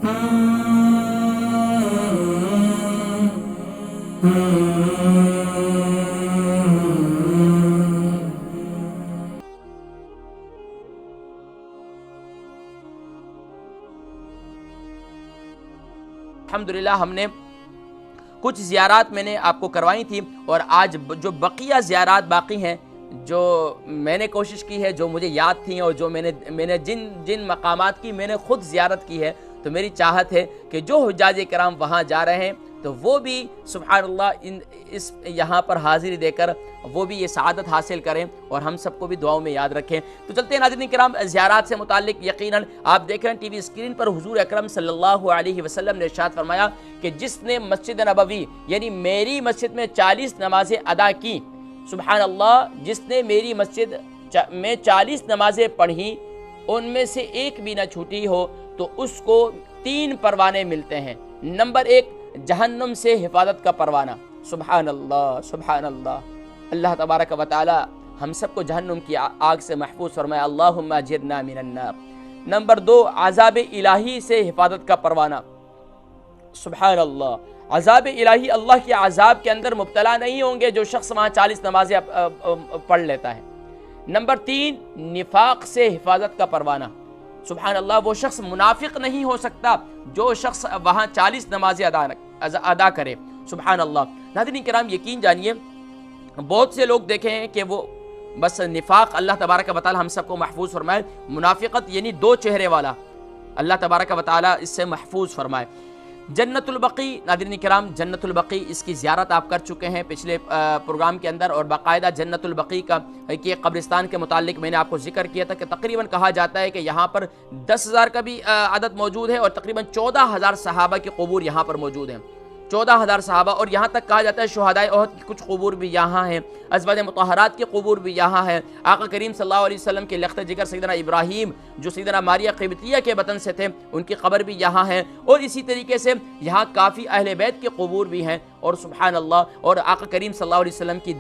الحمدللہ ہم نے کچھ زیارات میں نے آپ کو کروائی تھی، اور آج جو بقیہ زیارات باقی ہیں، جو میں نے کوشش کی ہے، جو مجھے یاد تھیں، اور جو میں نے جن مقامات کی میں نے خود زیارت کی ہے، تو میری چاہت ہے کہ جو حجاج کرام وہاں جا رہے ہیں تو وہ بھی سبحان اللہ اس یہاں پر حاضری دے کر وہ بھی یہ سعادت حاصل کریں، اور ہم سب کو بھی دعاؤں میں یاد رکھیں۔ تو چلتے ہیں ناظرین کرام، زیارات سے متعلق یقیناً آپ دیکھ رہے ہیں ٹی وی اسکرین پر حضور اکرم صلی اللہ علیہ وسلم نے ارشاد فرمایا کہ جس نے مسجد نبوی یعنی میری مسجد میں 40 نمازیں ادا کی، سبحان اللہ، جس نے میری مسجد میں 40 نمازیں پڑھی، ان میں سے ایک بھی نہ چھوٹی ہو، تو اس کو 3 پروانے ملتے ہیں۔ نمبر 1، جہنم سے حفاظت کا پروانہ۔ سبحان اللہ، سبحان اللہ، اللہ تبارک و تعالی ہم سب کو جہنم کی آگ سے محفوظ فرمائے، اللہم اجرنا من النار۔ نمبر 2، عذاب الہی سے حفاظت کا پروانہ۔ سبحان اللہ، عذاب الہی، اللہ کے عذاب کے اندر مبتلا نہیں ہوں گے جو شخص وہاں 40 نمازیں پڑھ لیتا ہے۔ نمبر 3، نفاق سے حفاظت کا پروانہ۔ سبحان اللہ، وہ شخص منافق نہیں ہو سکتا جو شخص وہاں 40 نمازیں ادا کرے۔ سبحان اللہ، ناظرین کرام یقین جانیے، بہت سے لوگ دیکھیں ہیں کہ وہ بس نفاق، اللہ تبارک و تعالی ہم سب کو محفوظ فرمائے، منافقت یعنی 2 چہرے والا، اللہ تبارک و تعالی اس سے محفوظ فرمائے۔ جنت البقی، ناظرین کرام جنت البقی، اس کی زیارت آپ کر چکے ہیں پچھلے پروگرام کے اندر، اور باقاعدہ جنت البقی کا کہ قبرستان کے متعلق میں نے آپ کو ذکر کیا تھا کہ تقریباً کہا جاتا ہے کہ یہاں پر 10,000 کا بھی عدد موجود ہے، اور تقریباً 14,000 صحابہ کی قبور یہاں پر موجود ہیں، 14,000 صحابہ، اور یہاں تک کہا جاتا ہے شہدائے احد کی کچھ قبور بھی یہاں ہیں، ازواج مطہرات کی قبور بھی یہاں ہیں، آقا کریم صلی اللہ علیہ وسلم کے لخت جگر سیدنا ابراہیم جو سیدنا ماریہ قبطیہ کے وطن سے تھے، ان کی قبر بھی یہاں ہے، اور اسی طریقے سے یہاں کافی اہل بیت کی قبور بھی ہیں، اور سبحان اللہ، اور آقا کریم صلی اللہ علیہ وسلم کی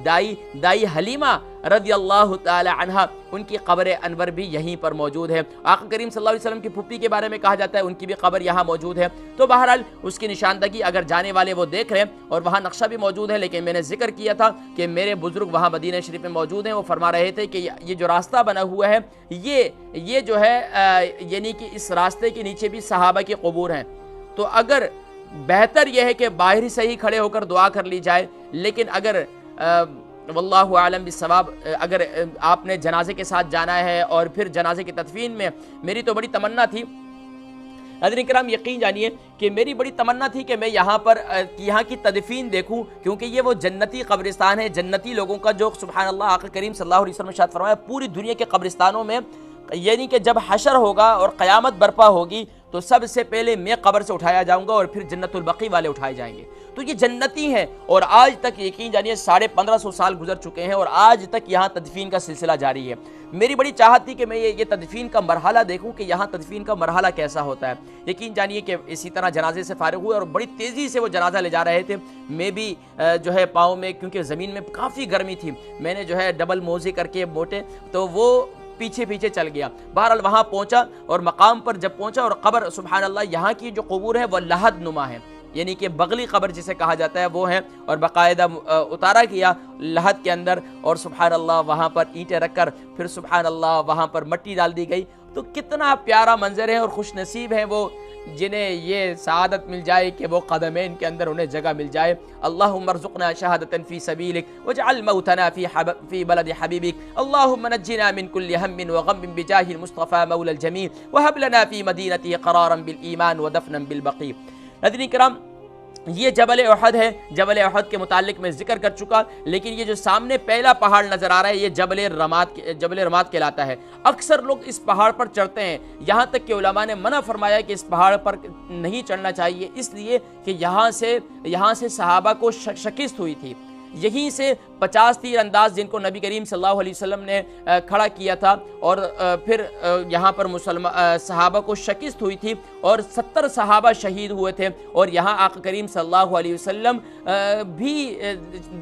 دائی حلیمہ رضی اللہ تعالی عنہا، ان کی قبر انور بھی یہیں پر موجود ہے۔ آقا کریم صلی اللہ علیہ وسلم کی پھپھی کے بارے میں کہا جاتا ہے ان کی بھی قبر یہاں موجود ہے۔ تو بہرحال اس کی نشاندہی اگر جانے والے وہ دیکھ رہے ہیں، اور وہاں نقشہ بھی موجود ہے، لیکن میں نے ذکر کیا تھا کہ میرے بزرگ وہاں مدینہ شریف میں موجود ہیں، وہ فرما رہے تھے کہ یہ جو راستہ بنا ہوا ہے، یہ جو ہے یعنی کہ اس راستے کے نیچے بھی صحابہ کی قبور ہیں، تو اگر بہتر یہ ہے کہ باہر سے ہی کھڑے ہو کر دعا کر لی جائے، لیکن اگر واللہ عالم بالصواب اگر آپ نے جنازے کے ساتھ جانا ہے اور پھر جنازے کی تدفین میں، میری تو بڑی تمنا تھی حضرین کرام، یقین جانیے کہ میری بڑی تمنا تھی کہ میں یہاں کی تدفین دیکھوں، کیونکہ یہ وہ جنتی قبرستان ہے، جنتی لوگوں کا، جو سبحان اللہ آقا کریم صلی اللہ علیہ وسلم نے ارشاد فرمایا پوری دنیا کے قبرستانوں میں، یعنی کہ جب حشر ہوگا اور قیامت برپا ہوگی تو سب سے پہلے میں قبر سے اٹھایا جاؤں گا، اور پھر جنت البقی والے اٹھائے جائیں گے۔ تو یہ جنتی ہیں، اور آج تک یقین جانیے 1550 سال گزر چکے ہیں، اور آج تک یہاں تدفین کا سلسلہ جاری ہے۔ میری بڑی چاہت تھی کہ میں یہ تدفین کا مرحلہ دیکھوں کہ یہاں تدفین کا مرحلہ کیسا ہوتا ہے۔ یقین جانیے کہ اسی طرح جنازے سے فارغ ہوئے، اور بڑی تیزی سے وہ جنازہ لے جا رہے تھے، میں بھی جو ہے پاؤں میں، کیونکہ زمین میں کافی گرمی تھی، میں نے جو ہے ڈبل موزے کر کے موٹے، تو وہ پیچھے چل گیا۔ بہرحال وہاں پہنچا، اور مقام پر جب پہنچا، اور قبر سبحان اللہ یہاں کی جو قبور ہے وہ لحد نما ہے، یعنی کہ بغلی قبر جسے کہا جاتا ہے وہ ہے، اور باقاعدہ اتارا کیا لحد کے اندر، اور سبحان اللہ وہاں پر اینٹیں رکھ کر پھر سبحان اللہ وہاں پر مٹی ڈال دی گئی۔ تو کتنا پیارا منظر ہے، اور خوش نصیب ہیں وہ جنہیں یہ سعادت مل جائے کہ وہ قدمین کے اندر انہیں جگہ مل جائے۔ اللہم ارزقنا شہادتا فی سبیلک واجعل موتنا فی بلد حبیبک، اللہم نجنا من کل ہم وغم بجاہ المصطفى مولا الجمیل، وہب لنا فی مدینتہ قرارا بالایمان ودفنا بالبقیع۔ ناظرین کرام، یہ جبل احد ہے، جبل احد کے متعلق میں ذکر کر چکا، لیکن یہ جو سامنے پہلا پہاڑ نظر آ رہا ہے یہ جبل رمات کہلاتا ہے۔ اکثر لوگ اس پہاڑ پر چڑھتے ہیں، یہاں تک کہ علماء نے منع فرمایا کہ اس پہاڑ پر نہیں چڑھنا چاہیے، اس لیے کہ یہاں سے صحابہ کو شکست ہوئی تھی۔ یہیں سے 50 تیر انداز جن کو نبی کریم صلی اللہ علیہ وسلم نے کھڑا کیا تھا، اور پھر یہاں پر صحابہ کو شکست ہوئی تھی اور 70 صحابہ شہید ہوئے تھے، اور یہاں آقا کریم صلی اللہ علیہ وسلم بھی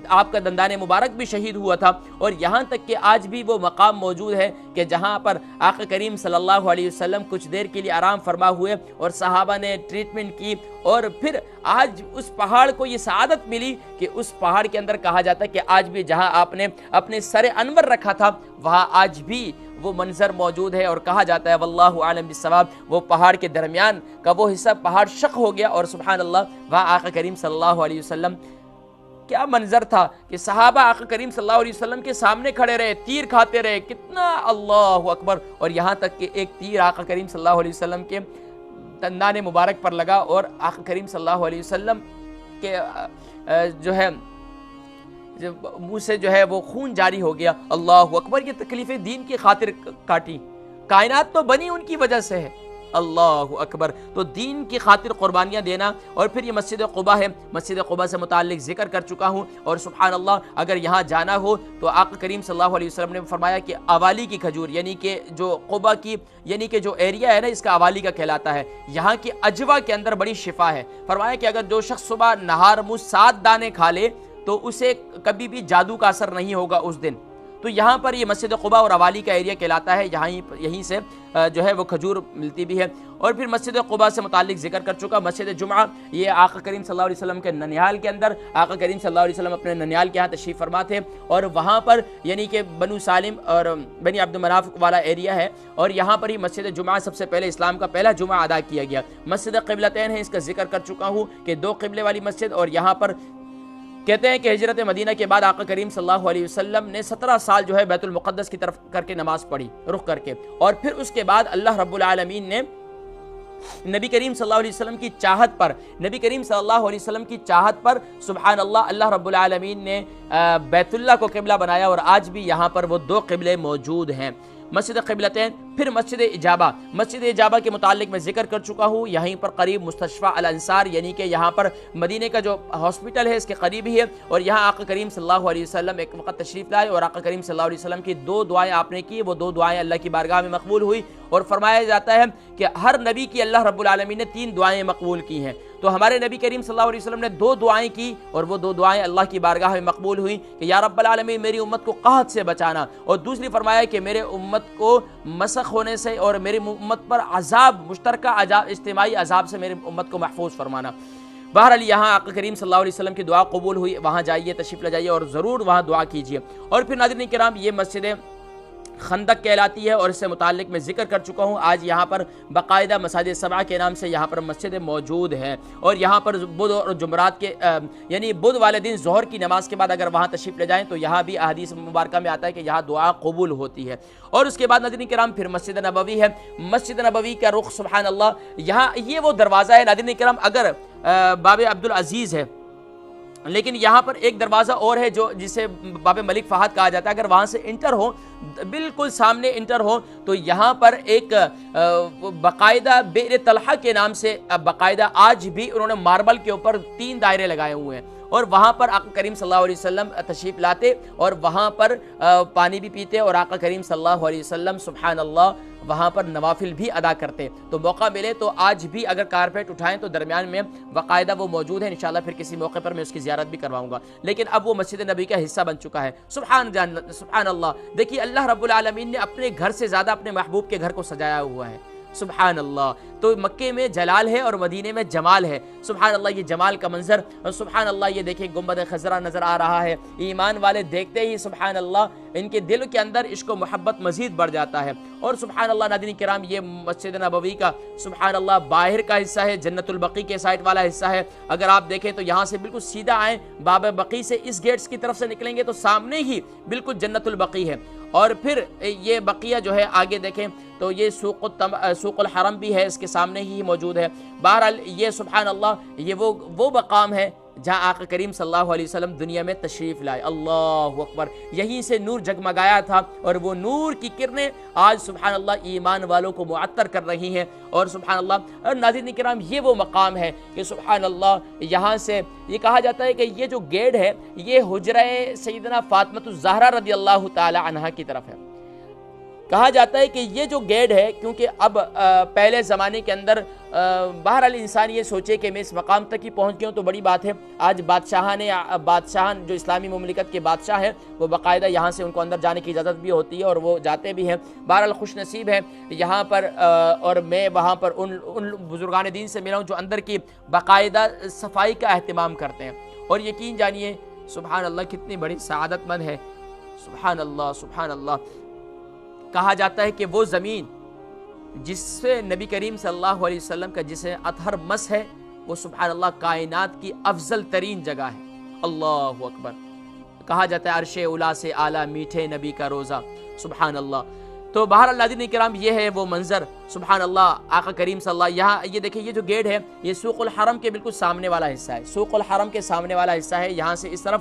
آپ کا دندان مبارک بھی شہید ہوا تھا، اور یہاں تک کہ آج بھی وہ مقام موجود ہے کہ جہاں پر آقا کریم صلی اللہ علیہ وسلم کچھ دیر کے لیے آرام فرما ہوئے اور صحابہ نے ٹریٹمنٹ کی، اور پھر آج اس پہاڑ کو یہ سعادت ملی کہ اس پہاڑ کے اندر کہا جاتا ہے کہ آج بھی جہاں آپ نے اپنے سر انور رکھا تھا وہاں آج بھی وہ منظر موجود ہے، اور کہا جاتا ہے واللہ عالم بالصواب وہ پہاڑ کے درمیان کا وہ حصہ پہاڑ شق ہو گیا، اور سبحان اللہ وہاں آقا کریم صلی اللہ علیہ وسلم کیا منظر تھا کہ صحابہ آقا کریم صلی اللہ علیہ وسلم کے سامنے کھڑے رہے، تیر کھاتے رہے، کتنا اللہ اکبر، اور یہاں تک کہ ایک تیر آقا کریم صلی اللہ علیہ وسلم کے دندان مبارک پر لگا اور آقا کریم صلی اللہ علیہ وسلم کے جو ہے منہ سے جو ہے وہ خون جاری ہو گیا۔ اللہ اکبر، یہ تکلیفیں دین کی خاطر کاٹی، کائنات تو بنی ان کی وجہ سے ہے، اللہ اکبر، تو دین کی خاطر قربانیاں دینا۔ اور پھر یہ مسجد قباء ہے، مسجد قباء سے متعلق ذکر کر چکا ہوں، اور سبحان اللہ اگر یہاں جانا ہو تو آقا کریم صلی اللہ علیہ وسلم نے فرمایا کہ اوالی کی کھجور، یعنی کہ جو قباء کی یعنی کہ جو ایریا ہے نا اس کا اوالی کا کہلاتا ہے، یہاں کی اجوا کے اندر بڑی شفا ہے۔ فرمایا کہ اگر جو شخص صبح نہار منہ 7 دانے کھا لے تو اسے کبھی بھی جادو کا اثر نہیں ہوگا اس دن۔ تو یہاں پر یہ مسجد قباء اور اوالی کا ایریا کہلاتا ہے، یہیں سے جو ہے وہ کھجور ملتی بھی ہے۔ اور پھر مسجد قباء سے متعلق ذکر کر چکا، مسجد جمعہ یہ آقا کریم صلی اللہ علیہ وسلم کے ننیال کے اندر، آقا کریم صلی اللہ علیہ وسلم اپنے ننیال کے ہاں تشریف فرما تھے، اور وہاں پر یعنی کہ بنو سالم اور بنی عبد مناف والا ایریا ہے، اور یہاں پر ہی مسجد جمعہ سب سے پہلے اسلام کا پہلا جمعہ ادا کیا گیا۔ مسجد قبلتین ہے، اس کا ذکر کر چکا ہوں کہ 2 قبلے والی مسجد، اور یہاں پر کہتے ہیں کہ ہجرت مدینہ کے بعد آقا کریم صلی اللہ علیہ وسلم نے 17 سال جو ہے بیت المقدس کی طرف کر کے نماز پڑھی، رخ کر کے، اور پھر اس کے بعد اللہ رب العالمین نے نبی کریم صلی اللہ علیہ وسلم کی چاہت پر، نبی کریم صلی اللہ علیہ وسلم کی چاہت پر سبحان اللہ رب العالمین نے بیت اللہ کو قبلہ بنایا، اور آج بھی یہاں پر وہ 2 قبلے موجود ہیں، مسجد قبلتین۔ پھر مسجد اجابہ، مسجد اجابہ کے متعلق میں ذکر کر چکا ہوں، یہیں پر قریب مستشفیٰ الانصار یعنی کہ یہاں پر مدینہ کا جو ہاسپٹل ہے اس کے قریب ہی ہے، اور یہاں آقا کریم صلی اللہ علیہ وسلم ایک وقت تشریف لائے، اور آقا کریم صلی اللہ علیہ وسلم کی 2 دعائیں آپ نے کی، وہ 2 دعائیں اللہ کی بارگاہ میں مقبول ہوئی، اور فرمایا جاتا ہے کہ ہر نبی کی اللہ رب العالمین نے 3 دعائیں مقبول کی ہیں، تو ہمارے نبی کریم صلی اللہ علیہ وسلم نے 2 دعائیں کی، اور وہ 2 دعائیں اللہ کی بارگاہ میں مقبول ہوئیں کہ یا رب العالمین میری امت کو قحط سے بچانا، اور دوسری فرمایا کہ میرے امت کو مسخ ہونے سے اور میری امت پر عذاب، مشترکہ اجتماعی عذاب سے میری امت کو محفوظ فرمانا۔ بہرحال یہاں آقا کریم صلی اللہ علیہ وسلم کی دعا قبول ہوئی، وہاں جائیے، تشریف لے جائیے اور ضرور وہاں دعا کیجیے۔ اور پھر ناظرین کرام یہ مسجد خندق کہلاتی ہے، اور اس سے متعلق میں ذکر کر چکا ہوں، آج یہاں پر باقاعدہ مساجد 7 کے نام سے یہاں پر مسجد موجود ہیں، اور یہاں پر بدھ اور جمعرات کے یعنی بدھ والے دن ظہر کی نماز کے بعد اگر وہاں تشریف لے جائیں تو یہاں بھی احادیث مبارکہ میں آتا ہے کہ یہاں دعا قبول ہوتی ہے۔ اور اس کے بعد ناظرین کرام پھر مسجد نبوی ہے، مسجد نبوی کا رخ سبحان اللہ، یہاں یہ وہ دروازہ ہے ناظرین کرام، اگر باب عبدالعزیز ہے لیکن یہاں پر ایک دروازہ اور ہے جو جسے باب ملک فہد کہا جاتا ہے، اگر وہاں سے انٹر ہو، بالکل سامنے انٹر ہو تو یہاں پر ایک باقاعدہ بئر طلحہ کے نام سے باقاعدہ آج بھی انہوں نے ماربل کے اوپر 3 دائرے لگائے ہوئے ہیں، اور وہاں پر آقا کریم صلی اللہ علیہ وسلم تشریف لاتے اور وہاں پر پانی بھی پیتے، اور آقا کریم صلی اللہ علیہ وسلم سبحان اللہ وہاں پر نوافل بھی ادا کرتے۔ تو موقع ملے تو آج بھی اگر کارپیٹ اٹھائیں تو درمیان میں باقاعدہ وہ موجود ہے، انشاءاللہ پھر کسی موقع پر میں اس کی زیارت بھی کرواؤں گا، لیکن اب وہ مسجد نبی کا حصہ بن چکا ہے۔ سبحان اللہ، دیکھیے اللہ رب العالمین نے اپنے گھر سے زیادہ اپنے محبوب کے گھر کو سجایا ہوا ہے، سبحان اللہ۔ تو مکے میں جلال ہے اور مدینے میں جمال ہے، سبحان اللہ، یہ جمال کا منظر، اور سبحان اللہ یہ دیکھیں گنبد خضرا نظر آ رہا ہے، ایمان والے دیکھتے ہی سبحان اللہ ان کے دل کے اندر عشق و محبت مزید بڑھ جاتا ہے۔ اور سبحان اللہ ناظرین کرام یہ مسجد نبوی کا سبحان اللہ باہر کا حصہ ہے، جنت البقیع کے سائٹ والا حصہ ہے، اگر آپ دیکھیں تو یہاں سے بالکل سیدھا آئیں، باب بقیع سے اس گیٹس کی طرف سے نکلیں گے تو سامنے ہی بالکل جنت البقیع ہے، اور پھر یہ بقیہ جو ہے آگے دیکھیں تو یہ سوق الحرم بھی ہے، اس کے سامنے ہی موجود ہے۔ بہرحال یہ سبحان اللہ یہ وہ مقام ہے جہاں آقا کریم صلی اللہ علیہ وسلم دنیا میں تشریف لائے. اللہ اکبر. یہیں سے نور جگمگایا تھا اور وہ نور کی کرنیں آج سبحان اللہ ایمان والوں کو معطر کر رہی ہیں. اور سبحان اللہ. اور ناظرین کرام یہ وہ مقام ہے کہ سبحان اللہ یہاں سے یہ کہا جاتا ہے کہ یہ جو گیٹ ہے یہ حجرہ سیدنا فاطمہ الزہرا رضی اللہ تعالی عنہا کی طرف ہے. کہا جاتا ہے کہ یہ جو گیٹ ہے کیونکہ اب پہلے زمانے کے اندر بہرحال انسان یہ سوچے کہ میں اس مقام تک ہی پہنچ گیا ہوں تو بڑی بات ہے. آج بادشاہان جو اسلامی مملکت کے بادشاہ ہیں وہ باقاعدہ یہاں سے ان کو اندر جانے کی اجازت بھی ہوتی ہے اور وہ جاتے بھی ہیں. بہرحال خوش نصیب ہے یہاں پر اور میں وہاں پر ان بزرگان دین سے ملا ہوں جو اندر کی باقاعدہ صفائی کا اہتمام کرتے ہیں. اور یقین جانیے سبحان اللہ کتنی بڑی سعادت مند ہے. سبحان اللہ سبحان اللہ. کہا جاتا ہے کہ وہ زمین جس سے نبی کریم صلی اللہ علیہ وسلم کا جسے اطہر مس ہے وہ سبحان اللہ کائنات کی افضل ترین جگہ ہے. اللہ اکبر. کہا جاتا ہے عرش اولا سے اعلیٰ میٹھے نبی کا روزہ. سبحان اللہ. تو بہرحال ناظرین کرام یہ ہے وہ منظر سبحان اللہ آقا کریم صلی اللہ. یہاں یہ دیکھیں یہ جو گیٹ ہے یہ سوق الحرم کے بالکل سامنے والا حصہ ہے. سوق الحرم کے سامنے والا حصہ ہے. یہاں سے اس طرف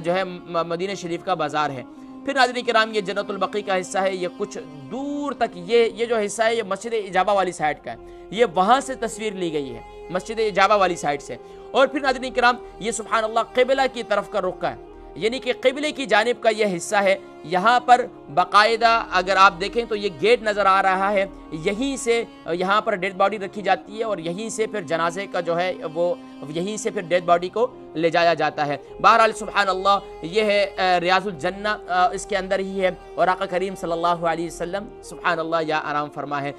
جو ہے مدینہ شریف کا بازار ہے. پھر ناظرین کرام یہ جنت البقیع کا حصہ ہے. یہ کچھ دور تک یہ جو حصہ ہے یہ مسجد اجابہ والی سائڈ کا ہے. یہ وہاں سے تصویر لی گئی ہے مسجد اجابہ والی سائڈ سے. اور پھر ناظرین کرام یہ سبحان اللہ قبلہ کی طرف کا رخ ہے یعنی کہ قبلے کی جانب کا یہ حصہ ہے. یہاں پر باقاعدہ اگر آپ دیکھیں تو یہ گیٹ نظر آ رہا ہے. یہیں سے یہاں پر ڈیڈ باڈی رکھی جاتی ہے اور یہیں سے پھر جنازے کا جو ہے وہ یہیں سے پھر ڈیڈ باڈی کو لے جایا جاتا ہے. بہرحال سبحان اللہ یہ ہے ریاض الجنہ اس کے اندر ہی ہے اور آقا کریم صلی اللہ علیہ وسلم سبحان اللہ یا آرام فرما ہے.